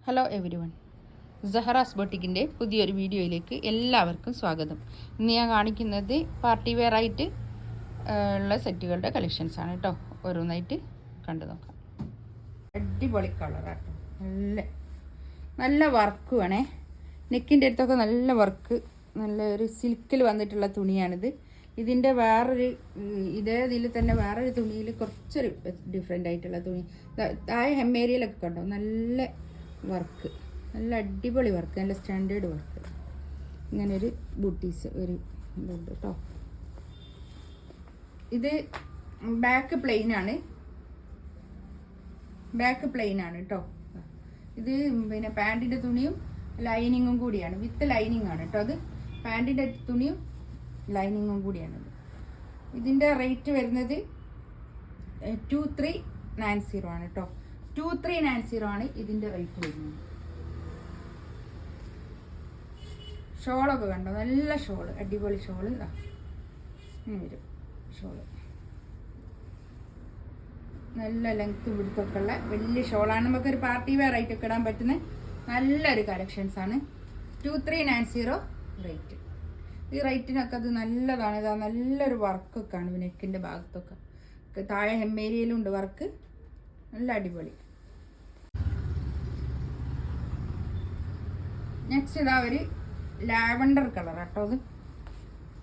Hello every one, സഹറാസ് ബൊട്ടിക്കിൻ്റെ പുതിയൊരു വീഡിയോയിലേക്ക് എല്ലാവർക്കും സ്വാഗതം. ഇന്ന് ഞാൻ കാണിക്കുന്നത് പാർട്ടി വെയർ ആയിട്ട് ഉള്ള സെറ്റുകളുടെ കളക്ഷൻസാണ് കേട്ടോ. ഓരോന്നായിട്ട് കണ്ടു നോക്കാം. അടിപൊളി കളറാട്ടോ, നല്ല വർക്ക് വേണേ. നെക്കിൻ്റെ അടുത്തൊക്കെ നല്ല വർക്ക്, നല്ല ഒരു സിൽക്കിൽ വന്നിട്ടുള്ള തുണിയാണിത്. ഇതിൻ്റെ വേറൊരു ഇതേ ഇതിൽ തന്നെ വേറൊരു തുണിയിൽ കുറച്ചൊരു ഡിഫറെൻ്റ് ആയിട്ടുള്ള തുണി. താഴെ ഹെമ്മേരിയയിലൊക്കെ കണ്ടോ, നല്ല വർക്ക്, നല്ല അടിപൊളി വർക്ക്, നല്ല സ്റ്റാൻഡേർഡ് വർക്ക്. ഇങ്ങനൊരു ബൂട്ടീസ് ഒരു ഇതുണ്ട് കേട്ടോ. ഇത് ബാക്ക് പ്ലെയിൻ ആണ് കേട്ടോ. ഇത് പിന്നെ പാൻറ്റിൻ്റെ തുണിയും ലൈനിങ്ങും കൂടിയാണ്, വിത്ത് ലൈനിങ് ആണ് കേട്ടോ. അത് പാൻറ്റിൻ്റെ തുണിയും ലൈനിങ്ങും കൂടിയാണത്. ഇതിൻ്റെ റേറ്റ് വരുന്നത് 2390 ആണ് കേട്ടോ. 2390 ആണ് ഇതിൻ്റെ റേറ്റ് വരുന്നത്. ഷോളൊക്കെ കണ്ടോ, നല്ല ഷോള്, അടിപൊളി ഷോള് വരും. ഷോള് നല്ല ലെങ്ത്തും പിടുത്തൊക്കെ ഉള്ള വലിയ ഷോളാണ്. നമുക്കൊരു പാർട്ടി വെയർ ആയിട്ടൊക്കെ ഇടാൻ പറ്റുന്ന നല്ലൊരു കളക്ഷൻസാണ്. 2390 റേറ്റ്. ഈ റേറ്റിനൊക്കെ അത് നല്ലതാണ്. ഇതാ നല്ലൊരു വർക്കൊക്കെ ആണ് നെക്കിൻ്റെ ഭാഗത്തൊക്കെ. താഴെ ഹെമ്മേരിയയിലും ഉണ്ട് വർക്ക്, നല്ല അടിപൊളി. നെക്സ്റ്റ് ഇതാ ഒരു ലാവണ്ടർ കളർ കേട്ടോ. അത്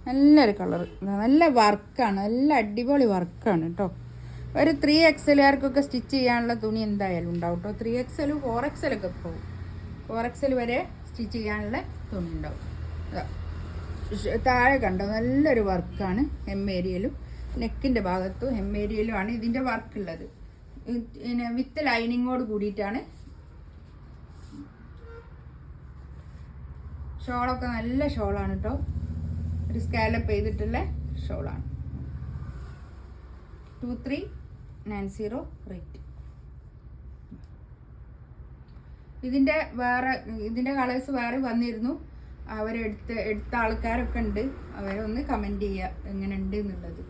നല്ലൊരു കളർ, നല്ല വർക്കാണ്, നല്ല അടിപൊളി വർക്കാണ് കേട്ടോ. ഒരു 3XLകാർക്കൊക്കെ സ്റ്റിച്ച് ചെയ്യാനുള്ള തുണി എന്തായാലും ഉണ്ടാവും കേട്ടോ. 3XL 4XL ഒക്കെ പോകും. 4XL വരെ സ്റ്റിച്ച് ചെയ്യാനുള്ള തുണി ഉണ്ടാവും. താഴെ കണ്ടോ, നല്ലൊരു വർക്കാണ്. ഹെമ്മേരിയയിലും നെക്കിൻ്റെ ഭാഗത്തും ഹെമ്മേരിയയിലും ആണ് ഇതിൻ്റെ വർക്കുള്ളത്. പിന്നെ വിത്ത് ലൈനിങ്ങോട് കൂടിയിട്ടാണ്. ഷോളൊക്കെ നല്ല ഷോളാണ് കേട്ടോ. ഒരു സ്കാലപ്പ് ചെയ്തിട്ടുള്ള ഷോളാണ്. 2390 റേറ്റ്. ഇതിൻ്റെ കളേഴ്സ് വേറെ വന്നിരുന്നു. എടുത്ത ആൾക്കാരൊക്കെ ഉണ്ട്, അവരൊന്ന് കമൻറ്റ് ചെയ്യുക എങ്ങനെ ഉണ്ട് എന്നുള്ളത്.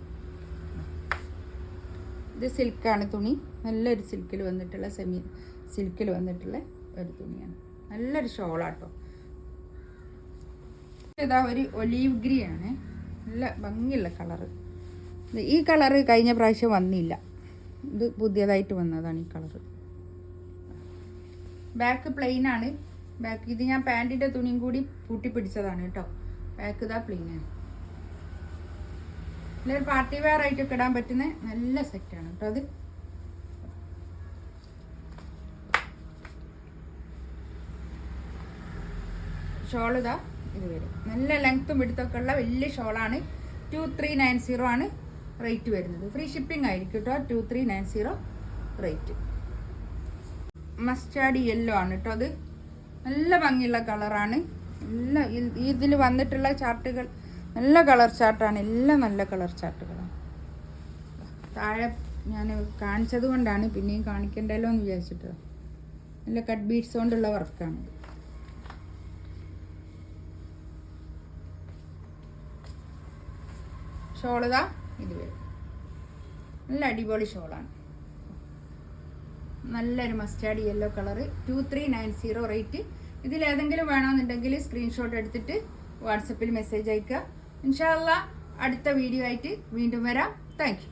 ഇത് സിൽക്കാണ് തുണി, നല്ലൊരു സിൽക്കിൽ വന്നിട്ടുള്ള സെമി സിൽക്കിൽ വന്നിട്ടുള്ള ഒരു തുണിയാണ്. നല്ലൊരു ഷോളാട്ടോ. ഇതാ ഒരു ഒലീവ് ഗ്രീൻ ആണ്, നല്ല ഭംഗിയുള്ള കളറ്. ഈ കളറ് കഴിഞ്ഞ പ്രാവശ്യം വന്നില്ല, ഇത് പുതിയതായിട്ട് വന്നതാണ് ഈ കളറ്. ബാക്ക് പ്ലെയിൻ ആണ്. ബാക്ക് ഇത് ഞാൻ പാൻറ്റിൻ്റെ തുണിയും കൂടി കൂട്ടി പിടിച്ചതാണ് കേട്ടോ. ബാക്ക് ഇതാ പ്ലെയിനാണ്. നല്ലൊരു പാർട്ടി വെയർ ആയിട്ടൊക്കെ ഇടാൻ പറ്റുന്ന നല്ല സെറ്റാണ് കേട്ടോ. അത് ഷോൾ ഇതാ ഇത് വരും. നല്ല ലെങ്ത്തും എടുത്തൊക്കെ ഉള്ള വലിയ ഷോളാണ്. 2390 ആണ് റേറ്റ് വരുന്നത്. ഫ്രീ ഷിപ്പിംഗ് ആയിരിക്കും കേട്ടോ. 2390 റേറ്റ്. മസ്റ്റാർഡ് യെല്ലോ ആണ് കേട്ടോ. അത് നല്ല ഭംഗിയുള്ള കളറാണ്. എല്ലാ ഇതിൽ വന്നിട്ടുള്ള ചാർട്ടുകൾ നല്ല കളർ ചാർട്ടാണ്, എല്ലാം നല്ല കളർ ചാർട്ടുകളാണ്. താഴെ ഞാൻ കാണിച്ചത് കൊണ്ടാണ് പിന്നെയും കാണിക്കണ്ടല്ലോ എന്ന് വിചാരിച്ചിട്ട്. നല്ല കട്ട് ബീഡ്സ് കൊണ്ടുള്ള വർക്കാണ്. ഷോളിതാ ഇത് വരും. നല്ല അടിപൊളി ഷോളാണ്. നല്ലൊരു മസ്റ്റാർഡ് യെല്ലോ കളറ്. 2390 റേറ്റ്. ഇതിലേതെങ്കിലും വേണമെന്നുണ്ടെങ്കിൽ സ്ക്രീൻഷോട്ട് എടുത്തിട്ട് വാട്സപ്പിൽ മെസ്സേജ് അയക്കുക. ഇൻഷാ അല്ലാഹ് അടുത്ത വീഡിയോ ആയിട്ട് വീണ്ടും വരാം. Thank you.